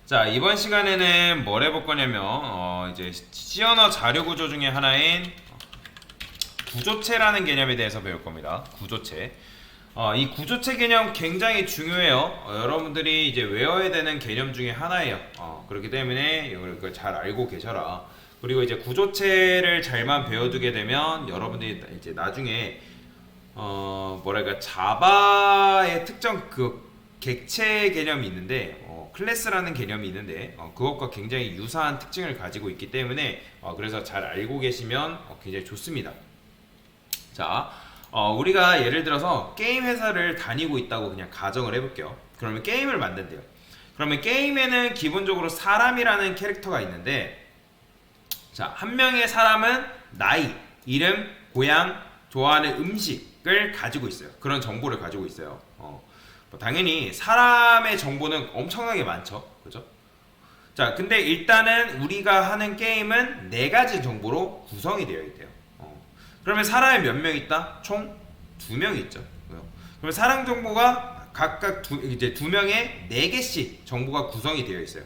자, 이번 시간에는 뭘 해볼 거냐면 이제 C 언어 자료 구조 중에 하나인 구조체라는 개념에 대해서 배울 겁니다. 구조체. 이 구조체 개념 굉장히 중요해요. 여러분들이 이제 외워야 되는 개념 중에 하나예요. 그렇기 때문에 이걸 잘 알고 계셔라. 그리고 이제 구조체를 잘만 배워두게 되면 여러분들이 이제 나중에 뭐랄까 자바의 특정 그 객체 개념이 있는데 클래스라는 개념이 있는데 그것과 굉장히 유사한 특징을 가지고 있기 때문에 그래서 잘 알고 계시면 굉장히 좋습니다. 자, 우리가 예를 들어서 게임 회사를 다니고 있다고 그냥 가정을 해볼게요. 그러면 게임을 만든대요. 그러면 게임에는 기본적으로 사람이라는 캐릭터가 있는데, 자, 한 명의 사람은 나이, 이름, 고향, 좋아하는 음식을 가지고 있어요. 그런 정보를 가지고 있어요. 당연히 사람의 정보는 엄청나게 많죠. 그죠? 자, 근데 일단은 우리가 하는 게임은 4가지 정보로 구성이 되어 있대요. 그러면 사람이 몇 명 있다? 총 2명이 있죠. 그러면 사람 정보가 각각 이제 2명의 4개씩 정보가 구성이 되어 있어요.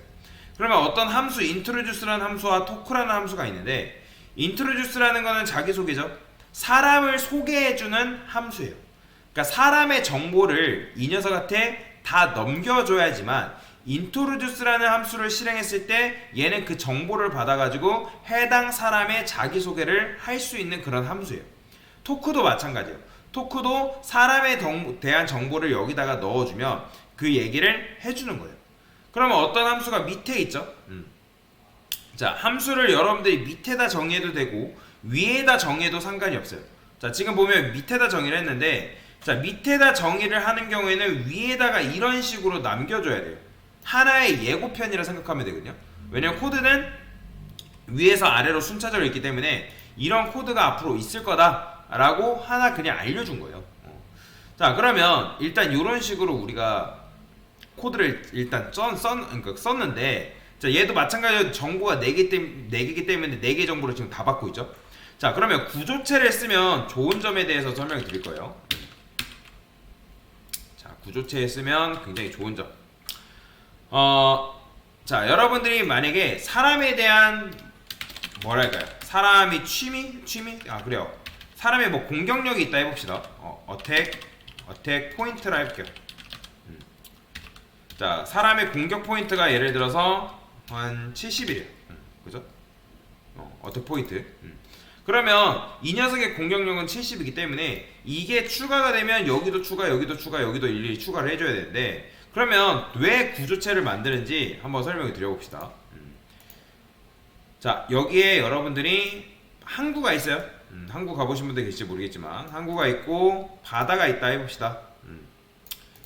그러면 어떤 함수, introduce라는 함수와 talk라는 함수가 있는데, introduce라는 거는 자기소개죠. 사람을 소개해주는 함수예요. 그러니까 사람의 정보를 이 녀석한테 다 넘겨줘야지만 introduce라는 함수를 실행했을 때 얘는 그 정보를 받아가지고 해당 사람의 자기소개를 할 수 있는 그런 함수예요. 토크도 마찬가지예요. 토크도 사람에 대한 정보를 여기다가 넣어주면 그 얘기를 해주는 거예요. 그러면 어떤 함수가 밑에 있죠? 자, 함수를 여러분들이 밑에다 정의해도 되고 위에다 정의해도 상관이 없어요. 자, 지금 보면 밑에다 정의를 했는데, 자, 밑에다 정의를 하는 경우에는 위에다가 이런 식으로 남겨줘야 돼요. 하나의 예고편이라 생각하면 되거든요. 왜냐면 코드는 위에서 아래로 순차적으로 있기 때문에 이런 코드가 앞으로 있을 거다 라고 하나 그냥 알려준 거예요. 자, 그러면 일단 이런 식으로 우리가 코드를 일단 그러니까 썼는데, 자, 얘도 마찬가지로 정보가 4개이기 때문에 4개 정보를 지금 다 받고 있죠. 자, 그러면 구조체를 쓰면 좋은 점에 대해서 설명을 드릴 거예요. 자, 구조체에 쓰면 굉장히 좋은 점. 자, 여러분들이 만약에 사람에 대한 뭐랄까요? 사람이 취미? 그래요. 사람의 뭐 공격력이 있다 해봅시다. 어택 포인트라 해볼게요. 자, 사람의 공격 포인트가 예를 들어서 한 70이래요. 그죠? 어택 포인트. 그러면 이 녀석의 공격력은 70이기 때문에 이게 추가가 되면 여기도 추가, 여기도 추가, 여기도 일일이 추가를 해줘야 되는데, 그러면 왜 구조체를 만드는지 한번 설명을 드려봅시다. 자, 여기에 여러분들이 항구가 있어요. 항구 가보신 분들 계실지 모르겠지만 항구가 있고 바다가 있다 해봅시다.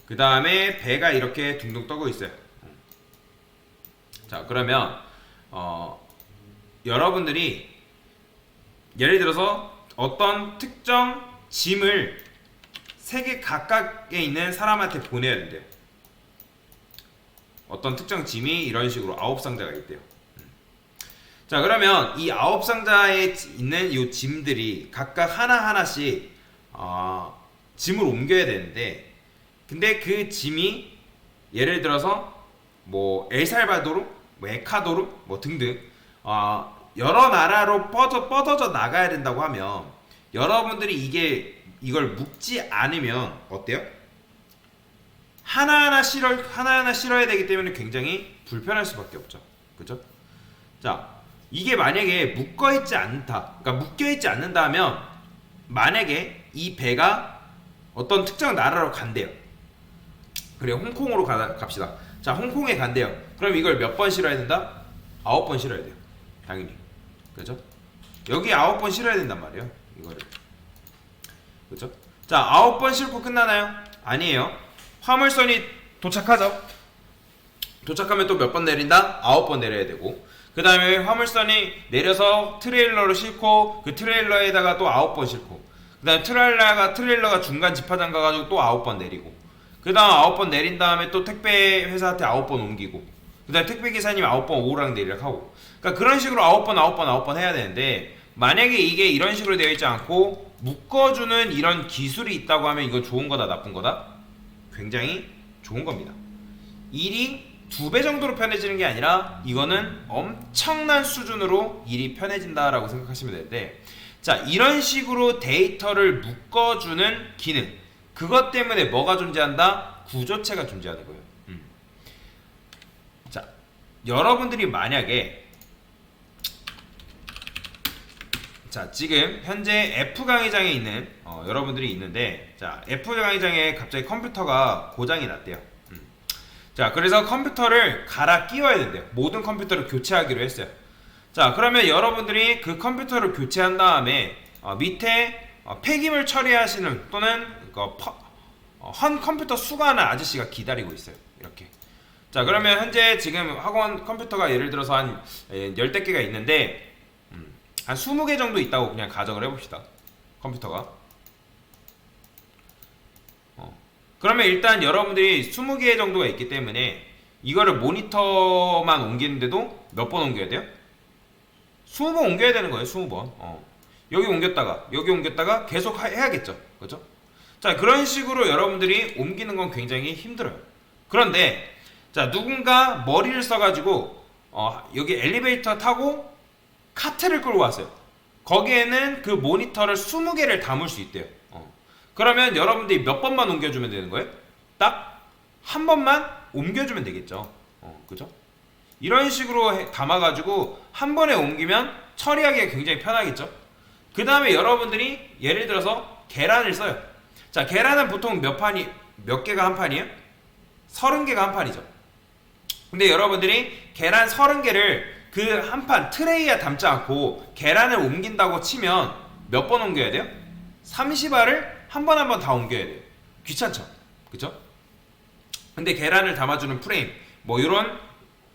그 다음에 배가 이렇게 둥둥 떠고 있어요. 자, 그러면 여러분들이 예를 들어서 어떤 특정 짐을 3개 각각에 있는 사람한테 보내야 된대요. 어떤 특정 짐이 이런 식으로 9상자가 있대요. 자, 그러면 이 9상자에 있는 이 짐들이 각각 하나하나씩 짐을 옮겨야 되는데, 근데 그 짐이 예를 들어서 뭐 엘살바도르, 뭐 에콰도르, 뭐 등등 여러 나라로 뻗어져 나가야 된다고 하면 여러분들이 이걸 묶지 않으면 어때요? 하나하나 실어야 되기 때문에 굉장히 불편할 수밖에 없죠. 그죠? 자, 이게 만약에 묶어있지 않다, 그러니까 묶여있지 않는다 하면, 만약에 이 배가 어떤 특정 나라로 간대요. 그래, 홍콩으로 갑시다. 자, 홍콩에 간대요. 그럼 이걸 몇 번 실어야 된다? 9번 실어야 돼요. 당연히. 그죠? 여기 9번 실어야 된단 말이에요. 이거를. 그죠? 자, 9번 싣고 끝나나요? 아니에요. 화물선이 도착하죠. 도착하면 또 몇 번 내린다? 9번 내려야 되고, 그 다음에 화물선이 내려서 트레일러로 싣고 그 트레일러에다가 또 9번 싣고, 그 다음에 트레일러가 중간 집화장 가가지고 또 9번 내리고, 그 다음 9번 내린 다음에 또 택배 회사한테 9번 옮기고, 그 다음에 택배 기사님 9번 오르락 내리락 하고, 그러니까 그런 식으로 9번 해야 되는데, 만약에 이게 이런 식으로 되어 있지 않고 묶어주는 이런 기술이 있다고 하면 이건 좋은 거다 나쁜 거다? 굉장히 좋은 겁니다. 일이 2배 정도로 편해지는 게 아니라 이거는 엄청난 수준으로 일이 편해진다라고 생각하시면 되는데, 자, 이런 식으로 데이터를 묶어주는 기능, 그것 때문에 뭐가 존재한다? 구조체가 존재하는 거예요. 자, 여러분들이 만약에 자, 지금 현재 F 강의장에 있는 여러분들이 있는데, 자, F 강의장에 갑자기 컴퓨터가 고장이 났대요. 자, 그래서 컴퓨터를 갈아 끼워야 된대요. 모든 컴퓨터를 교체하기로 했어요. 자, 그러면 여러분들이 그 컴퓨터를 교체한 다음에 밑에 폐기물 처리하시는 또는 헌 컴퓨터 수거하는 아저씨가 기다리고 있어요. 이렇게. 자, 그러면 현재 지금 학원 컴퓨터가 예를 들어서 한 10대 개가 있는데 한 20개 정도 있다고 그냥 가정을 해봅시다. 컴퓨터가. 그러면 일단 여러분들이 20개 정도가 있기 때문에 이거를 모니터만 옮기는데도 몇 번 옮겨야 돼요? 20번 옮겨야 되는 거예요. 20번. 여기 옮겼다가 계속 해야겠죠. 그렇죠? 자, 그런 식으로 여러분들이 옮기는 건 굉장히 힘들어요. 그런데 자, 누군가 머리를 써가지고 여기 엘리베이터 타고 카트를 끌고 왔어요. 거기에는 그 모니터를 20개를 담을 수 있대요. 그러면 여러분들이 몇 번만 옮겨주면 되는 거예요? 딱 한 번만 옮겨주면 되겠죠. 그죠? 이런 식으로 담아가지고 한 번에 옮기면 처리하기가 굉장히 편하겠죠. 그 다음에 여러분들이 예를 들어서 계란을 써요. 자, 계란은 보통 몇 개가 한 판이에요? 30개가 한 판이죠. 근데 여러분들이 계란 30개를 그 한 판 트레이에 담지 않고 계란을 옮긴다고 치면 몇 번 옮겨야 돼요? 30알을 한 번 한 번 다 옮겨야 돼요. 귀찮죠? 그쵸? 근데 계란을 담아주는 프레임, 뭐 이런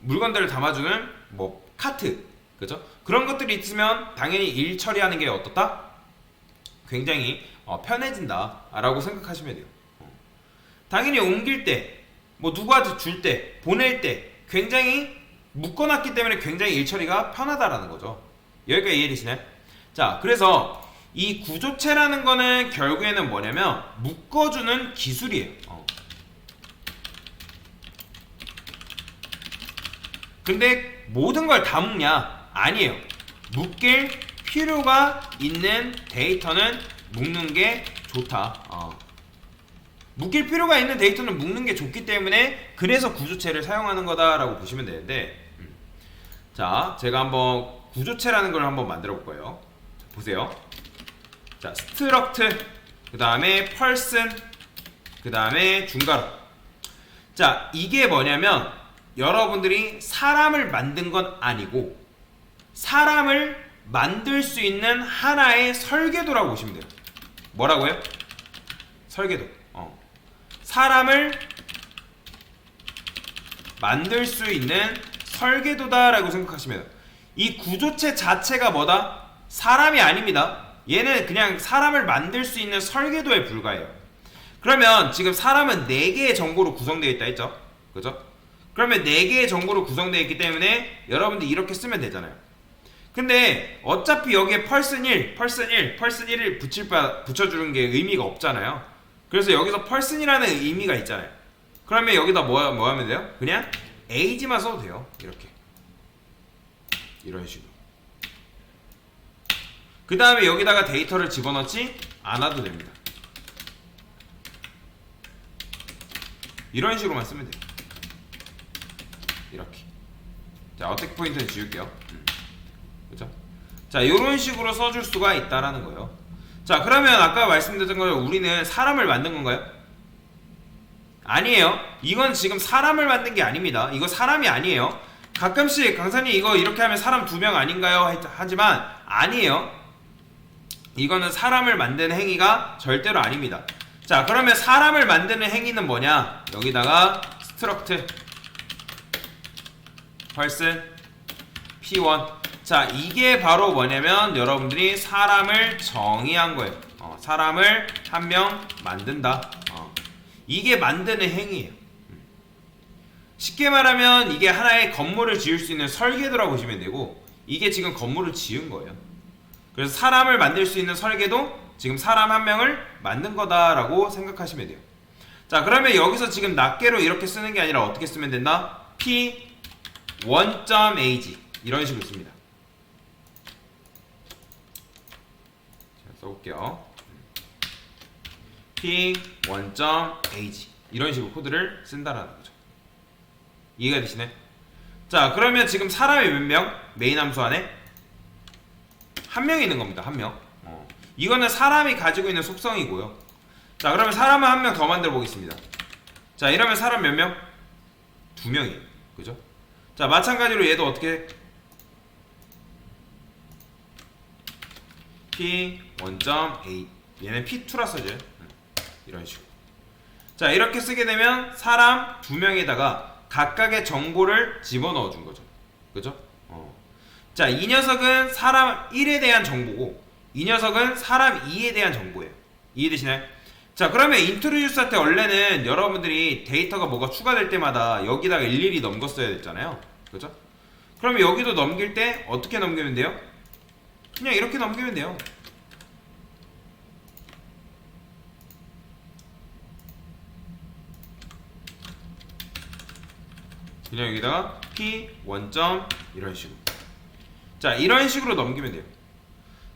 물건들을 담아주는 뭐 카트, 그죠? 그런 것들이 있으면 당연히 일 처리하는 게 어떻다? 굉장히 편해진다 라고 생각하시면 돼요. 당연히 옮길 때, 뭐 누구한테 줄 때, 보낼 때 굉장히 묶어놨기 때문에 굉장히 일 처리가 편하다라는 거죠. 여기까지 이해되시나요? 자, 그래서 이 구조체라는 거는 결국에는 뭐냐면 묶어주는 기술이에요. 근데 모든 걸 다 묶냐? 아니에요. 묶일 필요가 있는 데이터는 묶는 게 좋다. 묶일 필요가 있는 데이터는 묶는 게 좋기 때문에 그래서 구조체를 사용하는 거다라고 보시면 되는데, 자, 제가 한번 구조체라는 걸 한번 만들어 볼 거예요. 자, 보세요. 자, 스트럭트, 그 다음에 펄슨, 그 다음에 중괄호. 자, 이게 뭐냐면 여러분들이 사람을 만든 건 아니고 사람을 만들 수 있는 하나의 설계도라고 보시면 돼요. 뭐라고요? 설계도. 사람을 만들 수 있는 설계도다라고 생각하시면 돼요. 이 구조체 자체가 뭐다? 사람이 아닙니다. 얘는 그냥 사람을 만들 수 있는 설계도에 불과해요. 그러면 지금 사람은 4개의 정보로 구성되어 있다 했죠? 그죠? 그러면 4개의 정보로 구성되어 있기 때문에 여러분들 이렇게 쓰면 되잖아요. 근데 어차피 여기에 펄슨 1, 펄슨 1, 펄슨 1을 붙여주는 게 의미가 없잖아요. 그래서 여기서 펄슨이라는 의미가 있잖아요. 그러면 여기다 뭐 하면 돼요? 그냥 age만 써도 돼요. 이렇게. 이런 식으로. 그 다음에 여기다가 데이터를 집어넣지 않아도 됩니다. 이런 식으로만 쓰면 돼요. 이렇게. 자, 어택 포인트는 지울게요. 그죠? 자, 이런 식으로 써줄 수가 있다라는 거예요. 자, 그러면 아까 말씀드렸던 걸 우리는 사람을 만든 건가요? 아니에요. 이건 지금 사람을 만든 게 아닙니다. 이거 사람이 아니에요. 가끔씩 강사님 이거 이렇게 하면 사람 2명 아닌가요? 하지만 아니에요. 이거는 사람을 만드는 행위가 절대로 아닙니다. 자, 그러면 사람을 만드는 행위는 뭐냐? 여기다가 스트럭트 펄슨 P1. 자, 이게 바로 뭐냐면 여러분들이 사람을 정의한 거예요. 사람을 한 명 만든다. 이게 만드는 행위예요. 쉽게 말하면 이게 하나의 건물을 지을 수 있는 설계도라고 보시면 되고, 이게 지금 건물을 지은 거예요. 그래서 사람을 만들 수 있는 설계도, 지금 사람 한 명을 만든 거다라고 생각하시면 돼요. 자, 그러면 여기서 지금 낱개로 이렇게 쓰는 게 아니라 어떻게 쓰면 된다? p1.ag 이런 식으로 씁니다. 자, 써볼게요. p1.ag 이런 식으로 코드를 쓴다라는 거죠. 이해가 되시네? 자, 그러면 지금 사람이 몇 명? 메인 함수 안에 한 명 있는 겁니다. 한 명. 이거는 사람이 가지고 있는 속성이고요. 자, 그러면 사람을 한 명 더 만들어 보겠습니다. 자, 이러면 사람 몇 명? 두 명이에요. 그죠? 자, 마찬가지로 얘도 어떻게? p1.a 얘는 p2라 써져요. 이런 식으로. 자, 이렇게 쓰게 되면 사람 두 명에다가 각각의 정보를 집어넣어 준 거죠. 그죠? 자, 이 녀석은 사람 1에 대한 정보고 이 녀석은 사람 2에 대한 정보예요. 이해되시나요? 자, 그러면 인트로듀스 할 때 원래는 여러분들이 데이터가 뭐가 추가될 때마다 여기다가 일일이 넘겼어야 됐잖아요. 그죠? 그러면 여기도 넘길 때 어떻게 넘기면 돼요? 그냥 이렇게 넘기면 돼요. 그냥 여기다가 p1. 이런 식으로. 자, 이런 식으로 넘기면 돼요.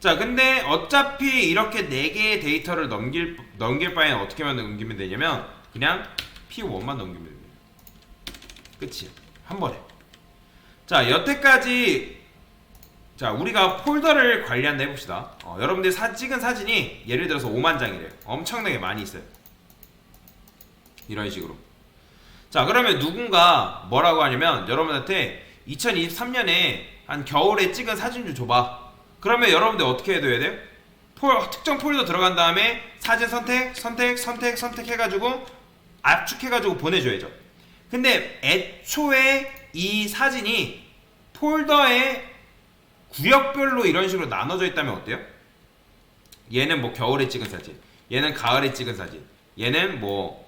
자, 근데 어차피 이렇게 4개의 데이터를 넘길 바에는 어떻게만 넘기면 되냐면 그냥 p1만 넘기면 됩니다. 끝이에요. 한 번에. 자, 여태까지 자, 우리가 폴더를 관리한다 해봅시다. 여러분들이 찍은 사진이 예를 들어서 5만 장이래요. 엄청나게 많이 있어요. 이런 식으로. 자, 그러면 누군가 뭐라고 하냐면 여러분한테 2023년에 한 겨울에 찍은 사진 좀 줘봐. 그러면 여러분들 어떻게 해둬야 돼요? 특정 폴더 들어간 다음에 사진 선택 해가지고 압축해가지고 보내줘야죠. 근데 애초에 이 사진이 폴더에 구역별로 이런 식으로 나눠져 있다면 어때요? 얘는 뭐 겨울에 찍은 사진, 얘는 가을에 찍은 사진, 얘는 뭐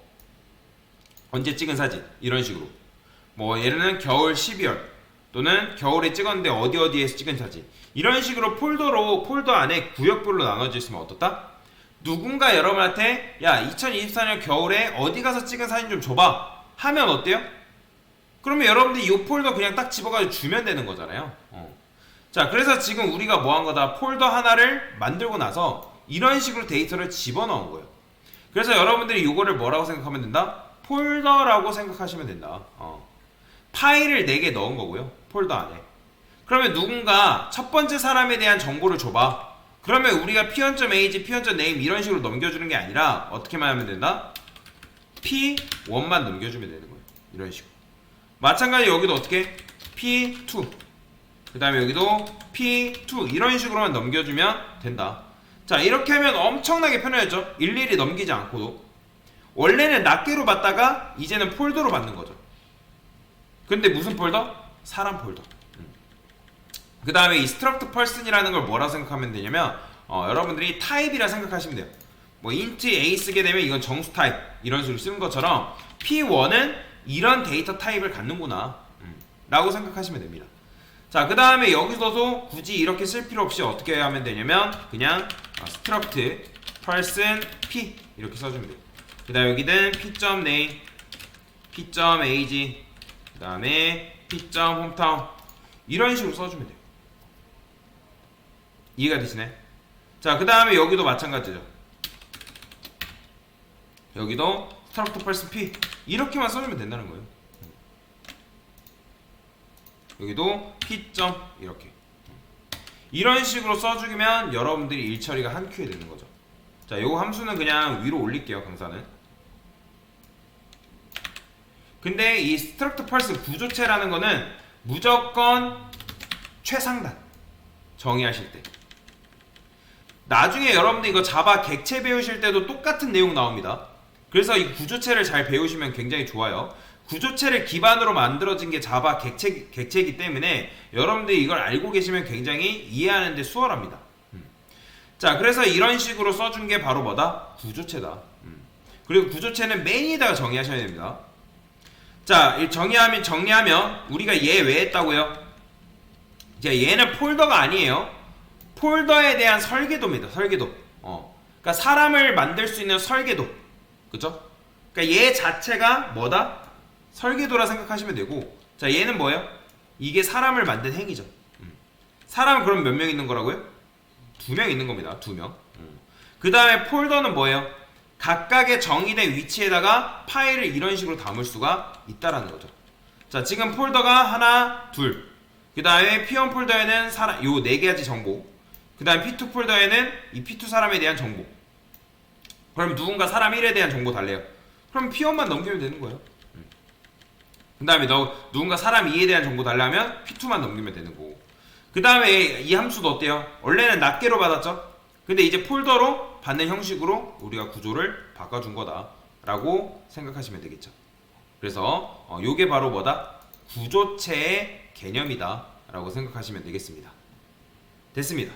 언제 찍은 사진 이런 식으로. 뭐 얘는 겨울 12월 또는 겨울에 찍었는데 어디에서 찍은 사진 이런 식으로 폴더 안에 구역별로 나눠져 있으면 어떻다? 누군가 여러분한테 야 2024년 겨울에 어디 가서 찍은 사진 좀 줘봐 하면 어때요? 그러면 여러분들이 이 폴더 그냥 딱 집어가지고 주면 되는 거잖아요. 자, 그래서 지금 우리가 뭐 한 거다? 폴더 하나를 만들고 나서 이런 식으로 데이터를 집어넣은 거예요. 그래서 여러분들이 이거를 뭐라고 생각하면 된다? 폴더라고 생각하시면 된다. 파일을 4개 넣은 거고요. 폴더 안에. 그러면 누군가 첫 번째 사람에 대한 정보를 줘봐. 그러면 우리가 p1.age, p1.name 이런 식으로 넘겨주는 게 아니라 어떻게만 하면 된다? p1만 넘겨주면 되는 거예요. 이런 식으로. 마찬가지 여기도 어떻게? p2. 그 다음에 여기도 p2 이런 식으로만 넘겨주면 된다. 자, 이렇게 하면 엄청나게 편해졌죠? 일일이 넘기지 않고도. 원래는 낱개로 받다가 이제는 폴더로 받는 거죠. 근데 무슨 폴더? 사람 폴더. 그 다음에 이 struct person이라는 걸 뭐라 생각하면 되냐면 여러분들이 타입이라 생각하시면 돼요. 뭐 int a 쓰게 되면 이건 정수 타입 이런 식으로 쓰는 것처럼 p1은 이런 데이터 타입을 갖는구나 라고 생각하시면 됩니다. 자, 그 다음에 여기서도 굳이 이렇게 쓸 필요 없이 어떻게 하면 되냐면 그냥 struct person p 이렇게 써주면 돼요. 그 다음에 여기는 p.name, p.age, 그 다음에 p.hometown 이런 식으로 써주면 돼요. 이해가 되시네? 자, 그 다음에 여기도 마찬가지죠. 여기도 struct person p 이렇게만 써주면 된다는 거예요. 여기도 p. 이렇게 이런 식으로 써주면 여러분들이 일 처리가 한 큐에 되는 거죠. 자, 요거 함수는 그냥 위로 올릴게요. 강사는. 근데 이 struct person 구조체라는 거는 무조건 최상단 정의하실 때. 나중에 여러분들 이거 자바 객체 배우실 때도 똑같은 내용 나옵니다. 그래서 이 구조체를 잘 배우시면 굉장히 좋아요. 구조체를 기반으로 만들어진 게 자바 객체이기 때문에 여러분들이 이걸 알고 계시면 굉장히 이해하는 데 수월합니다. 자, 그래서 이런 식으로 써준 게 바로 뭐다? 구조체다. 그리고 구조체는 맨에다가 정의하셔야 됩니다. 자, 정리하면 우리가 얘 왜 했다고요? 이제 얘는 폴더가 아니에요. 폴더에 대한 설계도입니다. 설계도. 그러니까 사람을 만들 수 있는 설계도. 그죠? 그러니까 얘 자체가 뭐다? 설계도라 생각하시면 되고, 자, 얘는 뭐예요? 이게 사람을 만든 행위죠. 사람은 그럼 몇 명 있는 거라고요? 2명 있는 겁니다. 2명. 그 다음에 폴더는 뭐예요? 각각의 정의된 위치에다가 파일을 이런 식으로 담을 수가 있다라는 거죠. 자, 지금 폴더가 하나, 둘. 그 다음에 P1 폴더에는 사람, 요 4가지 정보. 그 다음에 P2 폴더에는 이 P2 사람에 대한 정보. 그럼 누군가 사람 1에 대한 정보 달래요. 그럼 P1만 넘기면 되는 거예요. 그 다음에 누군가 사람 2에 대한 정보 달라면 P2만 넘기면 되는 거고. 그 다음에 이 함수도 어때요? 원래는 낱개로 받았죠? 근데 이제 폴더로 받는 형식으로 우리가 구조를 바꿔준 거다 라고 생각하시면 되겠죠. 그래서 요게 바로 뭐다? 구조체의 개념이다 라고 생각하시면 되겠습니다. 됐습니다.